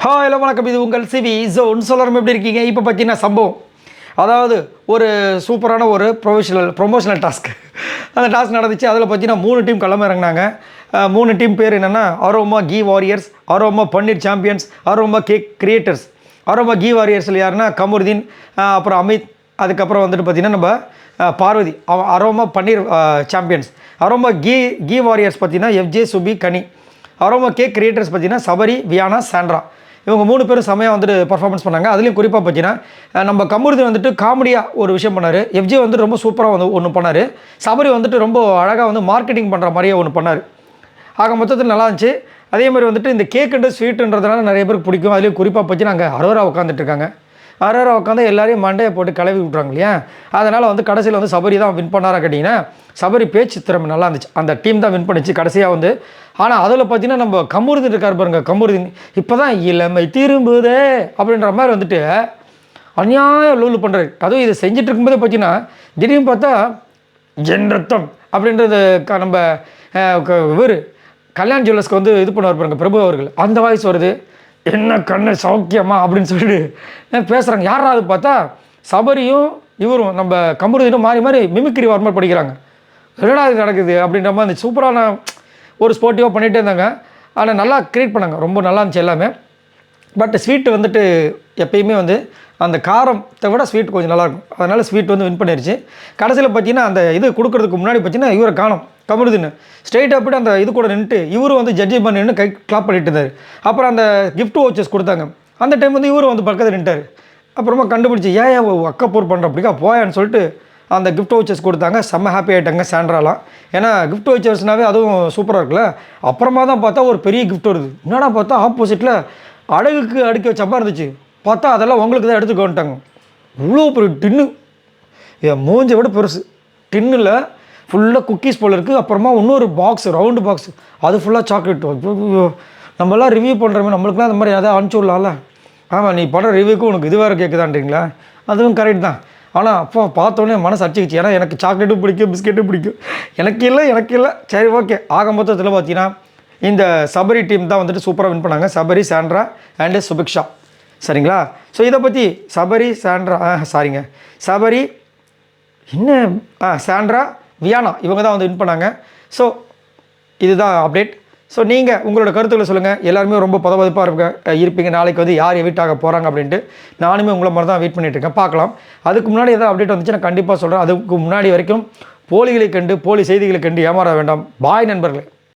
Hello வணக்கம். இது உங்கள் சிவி ஜோன். சொல்லணும் எப்படி இருக்கீங்க? இப்போ பார்த்தீங்கன்னா சம்பவம், அதாவது ஒரு சூப்பரான ஒரு ப்ரொமோஷனல் டாஸ்க். அந்த டாஸ்க் நடந்துச்சு. அதில் பார்த்தீங்கன்னா 3 டீம் கிளம்ப இறங்கினாங்க. 3 டீம் பேர் என்னென்னா Aroma ghee warriors, Aroma paneer champions, Aroma cake creators. Aroma ghee வாரியர்ஸில் யாருன்னா கமருதீன், அப்புறம் அமித், அதுக்கப்புறம் வந்துட்டு பார்த்திங்கன்னா நம்ம Parvathi. Aroma paneer champions. Aroma ghee warriors பார்த்திங்கன்னா FJ, Subi, Kani. Aroma cake creators பார்த்திங்கன்னா சபரி, வியானா, சாண்ட்ரா. இவங்க 3 பேரும் செமையாக வந்துட்டு பர்ஃபார்மன்ஸ் பண்ணாங்க. அதுலேயும் குறிப்பாக பார்த்தீங்கன்னா நம்ம கமருதீன் வந்துட்டு காமெடியாக ஒரு விஷயம் பண்ணார். எஃப்ஜே வந்துட்டு ரொம்ப சூப்பராக வந்து ஒன்று பண்ணார். சபரி வந்துட்டு ரொம்ப அழகாக வந்து மார்க்கெட்டிங் பண்ணுற மாதிரியே ஒன்று பண்ணார். ஆக மொத்தத்தில் நல்லா இருந்துச்சு. அதே மாதிரி வந்துட்டு இந்த கேக்குண்டு ஸ்வீட்டுன்றதுனால நிறைய பேருக்கு பிடிக்கும். அதுலேயும் குறிப்பாக பார்த்தீங்கன்னா அங்கே அரோரா உட்காந்துட்டு இருக்காங்க. அரோரா உட்காந்து எல்லாரையும் மண்டையை போட்டு கிளவி விட்றாங்க இல்லையா? அதனால் வந்து கடைசியில் வந்து சபரி தான் வின் பண்ணாரா கேட்டிங்கன்னா, சபரி பேச்சு திறமை நல்லா இருந்துச்சு. அந்த டீம் தான் வின் பண்ணிச்சு கடைசியாக வந்து. ஆனால் அதில் பார்த்தீங்கன்னா நம்ம கமருதீன் இருக்கார் பாருங்க. கமருதீன் இப்போ தான் இளமை திரும்புதே அப்படின்ற மாதிரி வந்துட்டு அநியாயம் லூலு பண்ணுறாரு. அதுவும் இதை செஞ்சுட்டு இருக்கும்போதே பார்த்தீங்கன்னா திடீர்னு பார்த்தா என் ரத்தம் அப்படின்றது நம்ம இவர் கல்யாண் ஜுவல்லர்ஸ்க்கு வந்து இது பண்ணுவார் பாருங்க, பிரபு அவர்கள். அந்த வாய்ஸ் வருது, என்ன கண்ணு சௌக்கியமா அப்படின்னு சொல்லிட்டு பேசுகிறாங்க. யாராவது பார்த்தா சபரியும் இவரும் நம்ம கமருதீனும் மாறி மாறி மிமிக்ரி வர மாதிரி படிக்கிறாங்க. என்னடா இது நடக்குது அப்படின்ற மாதிரி அந்த சூப்பரான ஒரு ஸ்போர்ட்டிவாக பண்ணிகிட்டே இருந்தாங்க. ஆனால் நல்லா க்ரியேட் பண்ணாங்க. ரொம்ப நல்லா இருந்துச்சு எல்லாமே. பட் ஸ்வீட்டு வந்துட்டு எப்பயுமே வந்து அந்த காரத்தை விட ஸ்வீட் கொஞ்சம் நல்லாயிருக்கும். அதனால் ஸ்வீட் வந்து வின் பண்ணிருச்சு. கடைசியில் பார்த்தீங்கன்னா அந்த இது கொடுக்குறதுக்கு முன்னாடி பார்த்தீங்கன்னா இவரை காணும், கமருதீன் ஸ்ட்ரெயிட்டாக போய்ட்டு அந்த இது கூட நின்றுட்டு இவரும் வந்து ஜட்ஜி பண்ணி நின்று கை கிளாப் பண்ணிட்டு இருந்தார். அப்புறம் அந்த கிஃப்ட் வவுச்சர்ஸ் கொடுத்தாங்க. அந்த டைம் வந்து இவரும் வந்து பக்கத்தில் நின்ட்டார். அப்புறமா கண்டுபிடிச்சி ஏன் அக்கப்போர் பண்ணுற அப்படிக்கா போயான்னு சொல்லிட்டு அந்த கிஃப்ட் வவுச்சர்ஸ் கொடுத்தாங்க. செம்ம ஹாப்பி ஆகிட்டாங்க சாண்ட்ராலாம். ஏன்னா கிஃப்ட் வவுச்சர்ஸ்னாவே அதுவும் சூப்பராக இருக்குல்ல. அப்புறமா தான் பார்த்தா ஒரு பெரிய கிஃப்ட் வருது. என்னடா பார்த்தா ஆப்போசிட்டில் அழகுக்கு அடுக்கி வச்ச மாதிரி இருந்துச்சு. பார்த்தா அதெல்லாம் உங்களுக்கு தான் எடுத்துக்க வந்துட்டாங்க. இவ்வளோ பெரிய டின்னு, என் மூஞ்சை விட பெருசு. டின்னில் ஃபுல்லாக குக்கீஸ் போல் இருக்குது. அப்புறமா இன்னொரு பாக்ஸ், ரவுண்டு பாக்ஸ், அது ஃபுல்லாக சாக்லேட். நம்மளாம் ரிவ்யூ பண்ணுறோமே, நம்மளுக்குலாம் அந்த மாதிரி எதாவது அனுப்பிச்சி விடலாம்ல. ஆமாம், நீ பண்ணுற ரிவ்யூக்கும் உனக்கு இது வேறு கேட்குதான்றீங்களா? அதுவும் கரெக்ட் தான். ஆனால் அப்போ பார்த்தோன்னே மனசு அடிச்சிக்கிச்சு. ஏன்னா எனக்கு சாக்லேட்டும் பிடிக்கும், பிஸ்கெட்டும் பிடிக்கும். எனக்கு இல்லை. சரி, ஓகே. ஆக மொத்தத்தில் பார்த்தீங்கன்னா இந்த சபரி டீம் தான் வந்துட்டு சூப்பராக வின் பண்ணாங்க. Sabari, Sandra and Subiksha. சரிங்களா? ஸோ இதை பற்றி சபரி, சாண்ட்ரா சபரி சாண்ட்ரா, வியானா இவங்க தான் வந்து வின் பண்ணாங்க. ஸோ இதுதான் அப்டேட். ஸோ நீங்கள் உங்களோட கருத்துக்களை சொல்லுங்கள். எல்லாருமே ரொம்ப பதப்பதப்பாக இருப்பீங்க. நாளைக்கு வந்து யார் எவிட் ஆக போகிறாங்க அப்படின்ட்டு. நானுமே உங்களை மாதிரி தான் வெயிட் பண்ணிகிட்ருக்கேன். பார்க்கலாம். அதுக்கு முன்னாடி எதாவது அப்டேட் வந்துச்சு நான் கண்டிப்பாக சொல்கிறேன். அதுக்கு முன்னாடி வரைக்கும் போலிகளை கண்டு, போலி செய்திகளை கண்டு ஏமாற வேண்டாம். பாய் நண்பர்களே.